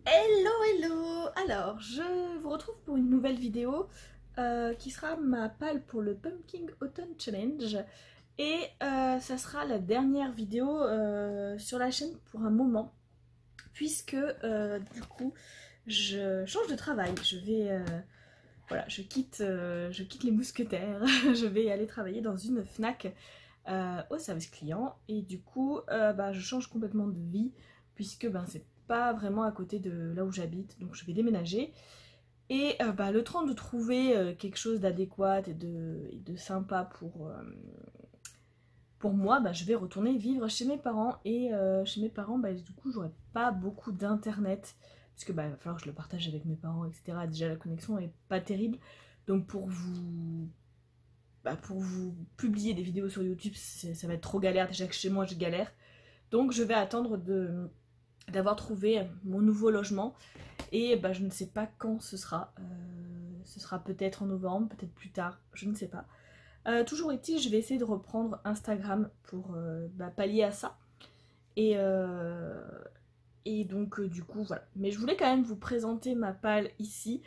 Hello, hello! Alors, je vous retrouve pour une nouvelle vidéo qui sera ma palle pour le Pumpkin Autumn Challenge. Et ça sera la dernière vidéo sur la chaîne pour un moment, puisque du coup, je change de travail. Voilà, je quitte les mousquetaires. Je vais aller travailler dans une Fnac au service client. Et du coup, je change complètement de vie, puisque c'est pas vraiment à côté de là où j'habite, donc je vais déménager. Et le temps de trouver quelque chose d'adéquat et de sympa pour moi, je vais retourner vivre chez mes parents. Et chez mes parents, du coup, j'aurai pas beaucoup d'internet, parce que il va falloir que je le partage avec mes parents, etc. Déjà, la connexion est pas terrible. Donc pour vous publier des vidéos sur YouTube, ça va être trop galère. Déjà que chez moi, je galère. Donc je vais attendre d'avoir trouvé mon nouveau logement. Et je ne sais pas quand ce sera. Ce sera peut-être en novembre, peut-être plus tard, je ne sais pas. Toujours est-il, je vais essayer de reprendre Instagram pour pallier à ça. Et donc du coup voilà. Mais je voulais quand même vous présenter ma palle ici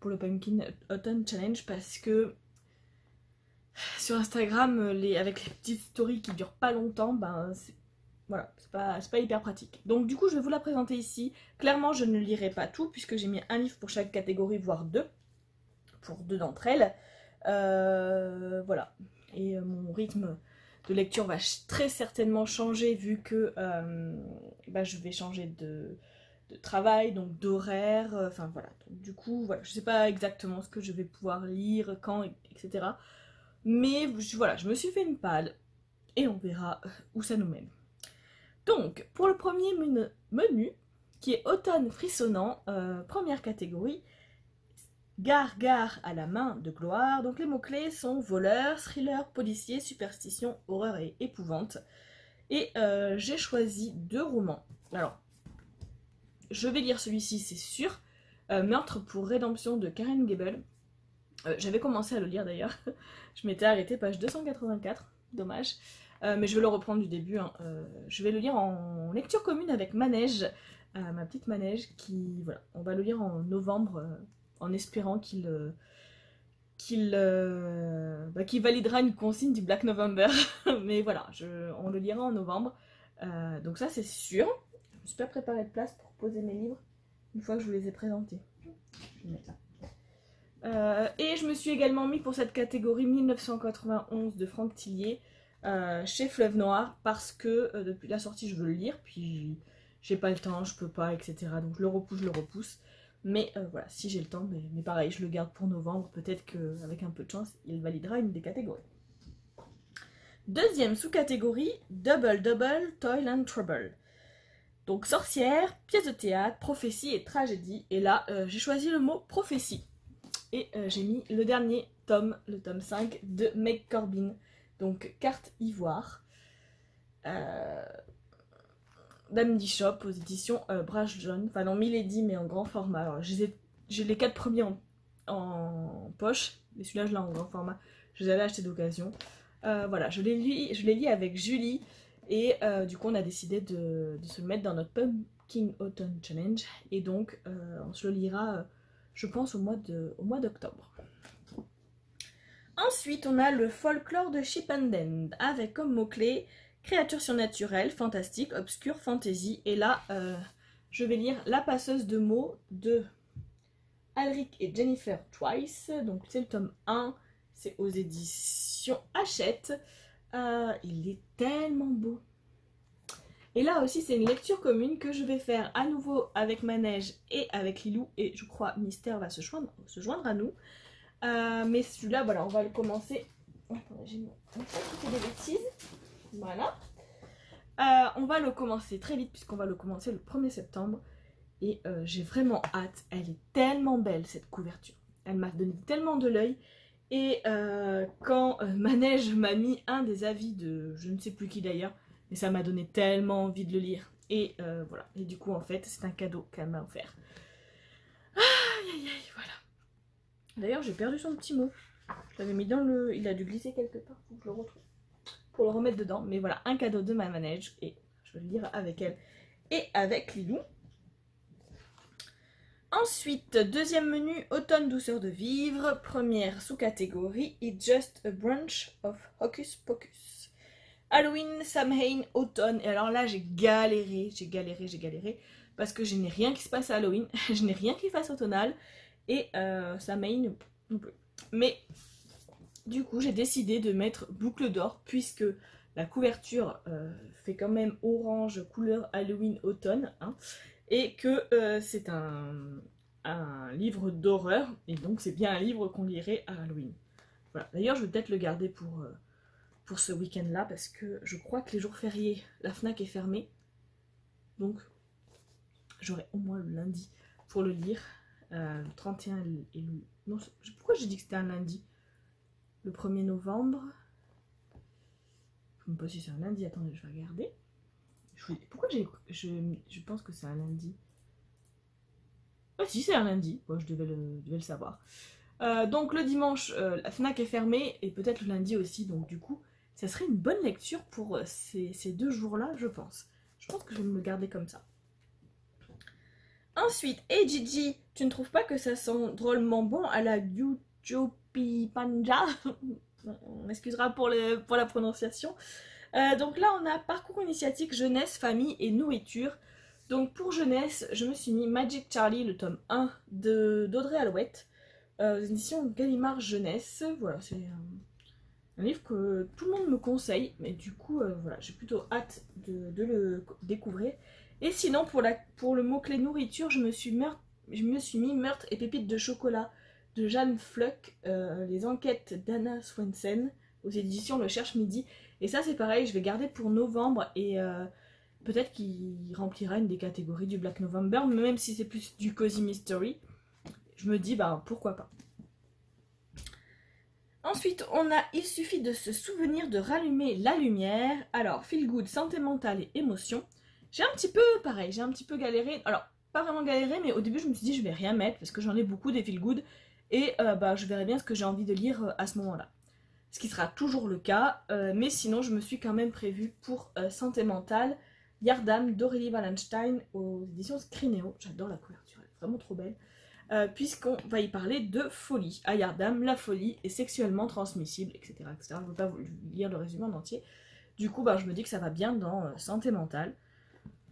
pour le Pumpkin Autumn Challenge, parce que sur Instagram, avec les petites stories qui durent pas longtemps, voilà, c'est pas hyper pratique. Donc du coup, je vais vous la présenter ici. Clairement, je ne lirai pas tout, puisque j'ai mis un livre pour chaque catégorie, voire deux, pour deux d'entre elles. Voilà. Et mon rythme de lecture va très certainement changer, vu que je vais changer de travail, donc d'horaire, enfin voilà. Donc, du coup, voilà, je sais pas exactement ce que je vais pouvoir lire, quand, etc. Mais voilà, je me suis fait une palle, et on verra où ça nous mène. Donc, pour le premier menu, qui est automne frissonnant, première catégorie, gare à la main de gloire. Donc les mots-clés sont voleur, thriller, policier, superstition, horreur et épouvante. Et j'ai choisi deux romans. Alors, je vais lire celui-ci, c'est sûr. Meurtre pour rédemption de Karen Gable. J'avais commencé à le lire d'ailleurs. Je m'étais arrêtée page 284, dommage. Mais je vais le reprendre du début. Je vais le lire en lecture commune avec Manège, ma petite Manège, qui, voilà, on va le lire en novembre, en espérant qu'il validera une consigne du Black November. Mais voilà, on le lira en novembre. Donc ça c'est sûr. Je me suis pas préparé de place pour poser mes livres une fois que je vous les ai présentés. Je vais mettre là. Et je me suis également mis pour cette catégorie 1991 de Franck Tillier, chez Fleuve Noir, parce que depuis la sortie je veux le lire, puis j'ai pas le temps, je peux pas, etc. Donc je le repousse. Mais voilà, si j'ai le temps, mais pareil, je le garde pour novembre, peut-être qu'avec un peu de chance, il validera une des catégories. Deuxième sous-catégorie, Double, Toil and Trouble. Donc sorcière, pièce de théâtre, prophétie et tragédie. Et là, j'ai choisi le mot prophétie. Et j'ai mis le dernier tome, le tome 5 de Meg Corbin. Donc carte ivoire. Dandy Shop aux éditions Brash John. Enfin non, Milady, mais en grand format. Alors j'ai les 4 premiers en poche. Mais celui-là, je l'ai en grand format. Je les avais achetés d'occasion. Voilà, je les lis avec Julie. Et du coup, on a décidé de se le mettre dans notre Pumpkin Autumn Challenge. Et donc, on se le lira, je pense, au mois d'octobre. Ensuite, on a le folklore de Chip and Dale, avec comme mot-clé créatures surnaturelles, fantastique, obscure, fantasy. Et là, je vais lire La passeuse de mots de Alric et Jennifer Twice. Donc, c'est le tome 1. C'est aux éditions Hachette. Il est tellement beau. Et là aussi, c'est une lecture commune que je vais faire à nouveau avec Manège et avec Lilou. Et je crois Mystère va se joindre à nous. Mais celui-là, voilà, on va le commencer. Attendez, j'ai mis un sac qui fait des bêtises. Voilà. On va le commencer très vite, puisqu'on va le commencer le 1er septembre. Et j'ai vraiment hâte. Elle est tellement belle, cette couverture. Elle m'a donné tellement de l'œil. Et quand Manège m'a mis un des avis de je ne sais plus qui d'ailleurs, mais ça m'a donné tellement envie de le lire. Et voilà. Et du coup, en fait, c'est un cadeau qu'elle m'a offert. Aïe aïe aïe, voilà. D'ailleurs, j'ai perdu son petit mot. Je l'avais mis dans le... Il a dû glisser quelque part, faut que je le retrouve. Pour le remettre dedans. Mais voilà, un cadeau de ma Manège. Et je vais le lire avec elle et avec Lilou. Ensuite, deuxième menu, automne douceur de vivre. Première sous-catégorie, It's just a brunch of Hocus Pocus. Halloween, Samhain, automne. Et alors là, j'ai galéré. Parce que je n'ai rien qui se passe à Halloween. Je n'ai rien qui fasse automnal. Et Samhain non plus. Mais du coup, j'ai décidé de mettre boucle d'or. Puisque la couverture fait quand même orange, couleur Halloween, automne. Hein. Et que c'est un livre d'horreur, et donc c'est bien un livre qu'on lirait à Halloween. Voilà. D'ailleurs, je vais peut-être le garder pour ce week-end-là, parce que je crois que les jours fériés, la FNAC est fermée. Donc, j'aurai au moins le lundi pour le lire. Le 31 et le... Non, pourquoi j'ai dit que c'était un lundi? Le 1er novembre. Je ne sais pas si c'est un lundi, attendez, je vais regarder. Pourquoi je pense que c'est un lundi? Ah si, c'est un lundi, ouais, je devais le savoir. Donc le dimanche, la FNAC est fermée, et peut-être le lundi aussi, donc du coup, ça serait une bonne lecture pour ces 2 jours-là, je pense. Je pense que je vais me le garder comme ça. Ensuite, hey Gigi, tu ne trouves pas que ça sent drôlement bon à la Gyujopi Panja? On m'excusera pour la prononciation. Donc là, on a parcours initiatique, jeunesse, famille et nourriture. Donc pour jeunesse, je me suis mis Magic Charlie, le tome 1 d'Audrey Alouette, édition Gallimard Jeunesse. Voilà, c'est un livre que tout le monde me conseille, mais du coup, voilà, j'ai plutôt hâte de le découvrir. Et sinon, pour le mot-clé nourriture, je me suis mis Meurtre et pépites de chocolat de Jeanne Fluck, les enquêtes d'Anna Swensen, aux éditions Le Cherche Midi. Et ça, c'est pareil, je vais garder pour novembre, et peut-être qu'il remplira une des catégories du Black November, même si c'est plus du Cozy Mystery. Je me dis, bah pourquoi pas. Ensuite, on a Il suffit de se souvenir de rallumer la lumière. Alors, feel good, santé mentale et émotion. J'ai un petit peu galéré. Alors, pas vraiment galéré, mais au début, je me suis dit, je vais rien mettre, parce que j'en ai beaucoup des feel good. Et bah, je verrai bien ce que j'ai envie de lire à ce moment-là. Ce qui sera toujours le cas, mais sinon, je me suis quand même prévue pour santé mentale. Yardam d'Aurélie Wallenstein aux éditions Scrinéo. J'adore la couverture, elle est vraiment trop belle. Puisqu'on va y parler de folie. À Yardam, la folie est sexuellement transmissible, etc. etc. Je ne veux pas vous lire le résumé en entier. Du coup, bah, je me dis que ça va bien dans santé mentale.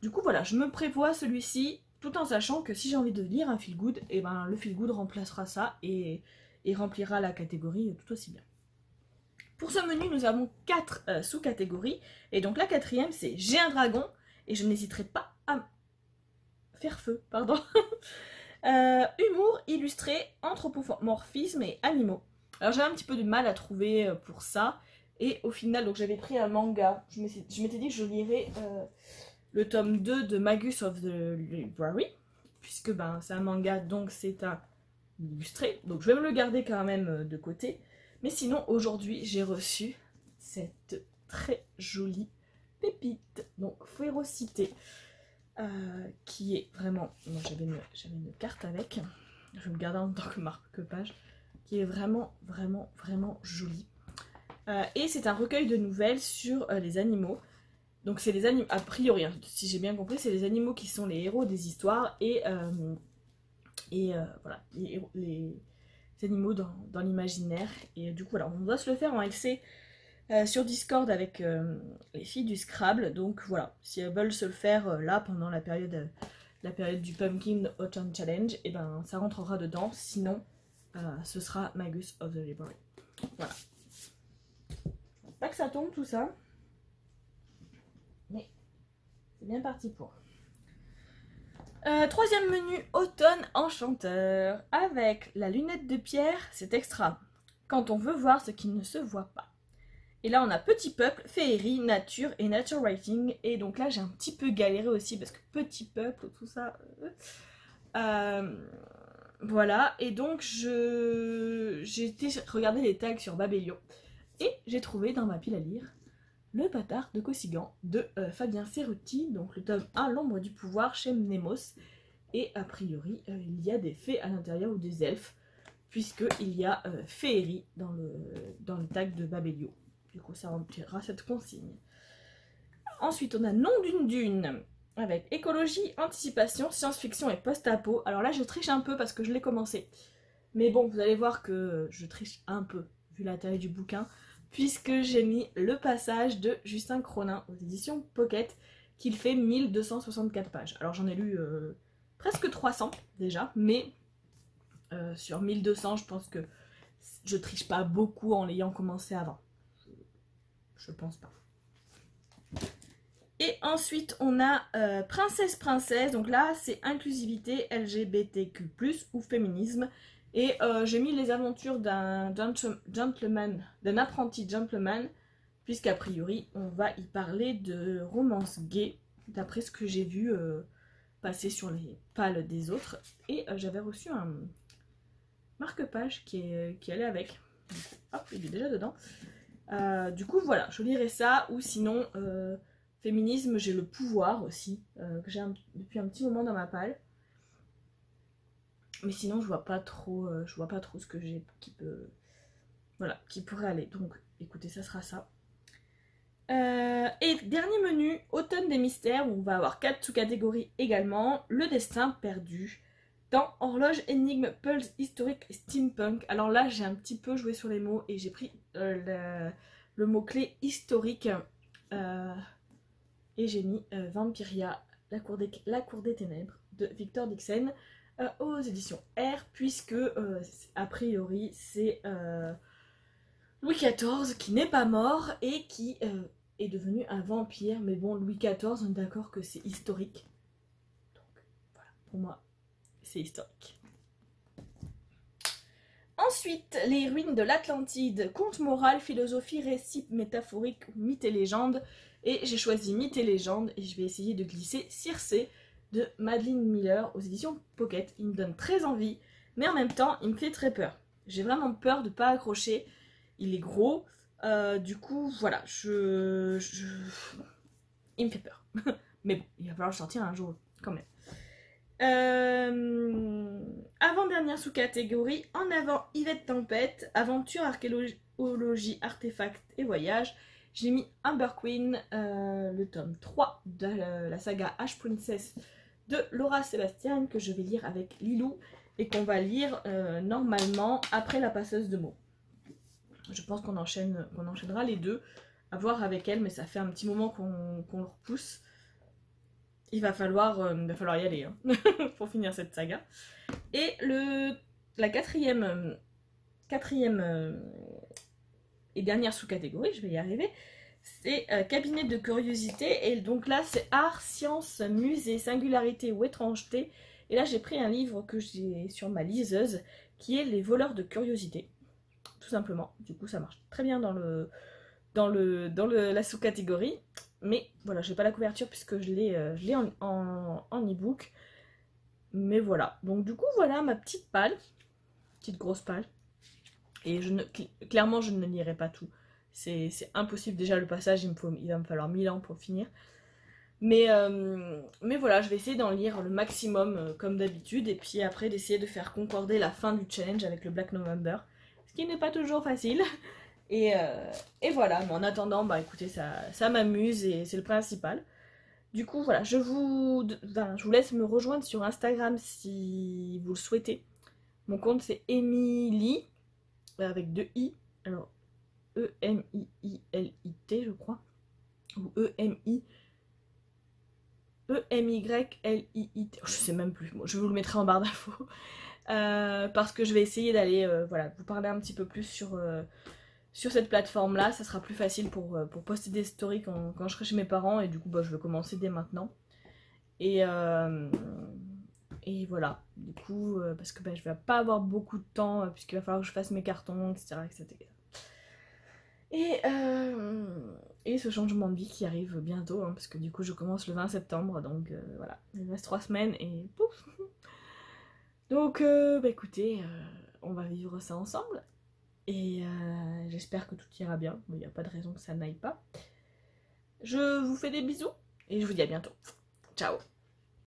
Du coup, voilà, je me prévois celui-ci, tout en sachant que si j'ai envie de lire un feel good, et ben, le feel good remplacera ça et remplira la catégorie tout aussi bien. Pour ce menu, nous avons 4 sous-catégories. Et donc la 4e, c'est J'ai un dragon. Et je n'hésiterai pas à faire feu, pardon. Humour, illustré, anthropomorphisme et animaux. Alors j'avais un petit peu de mal à trouver pour ça. Et au final, donc j'avais pris un manga. Je m'étais dit que je lirais le tome 2 de Magus of the Library. Puisque ben, c'est un manga, donc c'est un illustré. Donc je vais me le garder quand même de côté. Mais sinon, aujourd'hui, j'ai reçu cette très jolie pépite, donc Férocité, qui est vraiment... Moi, j'avais une carte avec, je vais me garder en tant que marque-page, qui est vraiment, vraiment, vraiment jolie. Et c'est un recueil de nouvelles sur les animaux. Donc c'est les animaux, a priori, hein, si j'ai bien compris, c'est les animaux qui sont les héros des histoires, et voilà, les animaux dans l'imaginaire. Et du coup, voilà, on doit se le faire en LC sur Discord avec les filles du Scrabble. Donc voilà, si elles veulent se le faire là pendant la période du Pumpkin Autumn Challenge, et ben ça rentrera dedans. Sinon, ce sera Magus of the Library. Voilà. Pas que ça tombe tout ça, mais c'est bien parti pour. 3e menu, automne enchanteur, avec la lunette de pierre, c'est extra, quand on veut voir ce qui ne se voit pas. Et là on a petit peuple, féerie, nature et nature writing, et donc là j'ai un petit peu galéré aussi, parce que petit peuple, tout ça... voilà, et donc j'ai été regarder les tags sur Babelio, et j'ai trouvé dans ma pile à lire Le Bâtard de Cossigan de Fabien Cerruti, donc le tome 1, L'ombre du pouvoir chez Mnemos. Et a priori, il y a des fées à l'intérieur ou des elfes, puisqu'il y a féerie dans le tag de Babelio. Du coup, ça remplira cette consigne. Ensuite, on a Nom d'une dune. avec écologie, anticipation, science-fiction et post-apo. Alors là je triche un peu parce que je l'ai commencé. Mais bon, vous allez voir que je triche un peu, vu la taille du bouquin, puisque j'ai mis le passage de Justin Cronin aux éditions Pocket, qu'il fait 1264 pages. Alors j'en ai lu presque 300 déjà, mais sur 1200, je pense que je triche pas beaucoup en l'ayant commencé avant. Je pense pas. Et ensuite, on a Princesse, donc là, c'est inclusivité LGBTQ+, ou féminisme. Et j'ai mis les aventures d'un gentleman, d'un apprenti gentleman, puisqu'a priori, on va y parler de romance gay, d'après ce que j'ai vu passer sur les pales des autres. Et j'avais reçu un marque-page qui allait avec. Donc, hop, il est déjà dedans. Du coup, voilà, je lirai ça, ou sinon... féminisme, j'ai le pouvoir aussi, que j'ai depuis un petit moment dans ma palle. Mais sinon, je vois pas trop ce que j'ai qui peut... Voilà, qui pourrait aller. Donc, écoutez, ça sera ça. Et dernier menu, automne des mystères, où on va avoir 4 sous-catégories également. Le destin perdu, dans horloge, énigme, pulse, historique et steampunk. Alors là, j'ai un petit peu joué sur les mots et j'ai pris le mot-clé historique. Et j'ai mis Vampiria, la cour des ténèbres de Victor Dixon aux éditions R, puisque a priori c'est Louis XIV qui n'est pas mort et qui est devenu un vampire. Mais bon, Louis XIV, on est d'accord que c'est historique. Donc voilà, pour moi, c'est historique. Ensuite, les ruines de l'Atlantide, conte moral, philosophie, récit métaphorique, mythe et légende. Et j'ai choisi mythe et légende et je vais essayer de glisser Circé de Madeline Miller aux éditions Pocket. Il me donne très envie, mais en même temps, il me fait très peur. J'ai vraiment peur de ne pas accrocher. Il est gros, du coup, voilà, il me fait peur. Mais bon, il va falloir le sortir un jour quand même. Avant-dernière sous-catégorie, en avant Yvette Tempête, aventure, archéologie, artefacts et voyage. J'ai mis Amber Queen, le tome 3 de la saga H-Princess de Laura Sébastien, que je vais lire avec Lilou et qu'on va lire normalement après la passeuse de mots. Je pense qu'on enchaînera les deux, à voir avec elle, mais ça fait un petit moment qu'on le repousse. Il va falloir y aller hein, pour finir cette saga. Et la quatrième et dernière sous-catégorie, je vais y arriver, c'est cabinet de curiosité. Et donc là, c'est art, science, musée, singularité ou étrangeté. Et là, j'ai pris un livre que j'ai sur ma liseuse, qui est Les voleurs de curiosité, tout simplement. Du coup, ça marche très bien dans la sous-catégorie. Mais voilà, j'ai pas la couverture puisque je l'ai en e-book. Mais voilà, donc du coup, voilà ma petite palle, petite grosse palle. Et clairement, je ne lirai pas tout. C'est impossible. Déjà, le passage, il va me falloir 1000 ans pour finir. Mais voilà, je vais essayer d'en lire le maximum comme d'habitude. Et puis après, d'essayer de faire concorder la fin du challenge avec le Black November. Ce qui n'est pas toujours facile. Et voilà, mais en attendant, bah écoutez, ça m'amuse et c'est le principal. Du coup, voilà, je vous laisse me rejoindre sur Instagram si vous le souhaitez. Mon compte, c'est Emilie, avec 2 i, alors E-M-I-I-L-I-T, je crois, ou E-M-Y-L-I-I-T, je sais même plus, je vous le mettrai en barre d'infos, parce que je vais essayer d'aller voilà, vous parler un petit peu plus sur cette plateforme-là. Ça sera plus facile pour poster des stories quand je serai chez mes parents, et du coup, bah, je vais commencer dès maintenant. Et voilà, du coup, parce que bah, je vais pas avoir beaucoup de temps, puisqu'il va falloir que je fasse mes cartons, etc. Et ce changement de vie qui arrive bientôt, hein, parce que du coup, je commence le 20 septembre, donc voilà, il me reste 3 semaines, et pouf. Donc, bah écoutez, on va vivre ça ensemble. Et j'espère que tout ira bien. Il n'y a pas de raison que ça n'aille pas. Je vous fais des bisous et je vous dis à bientôt. Ciao!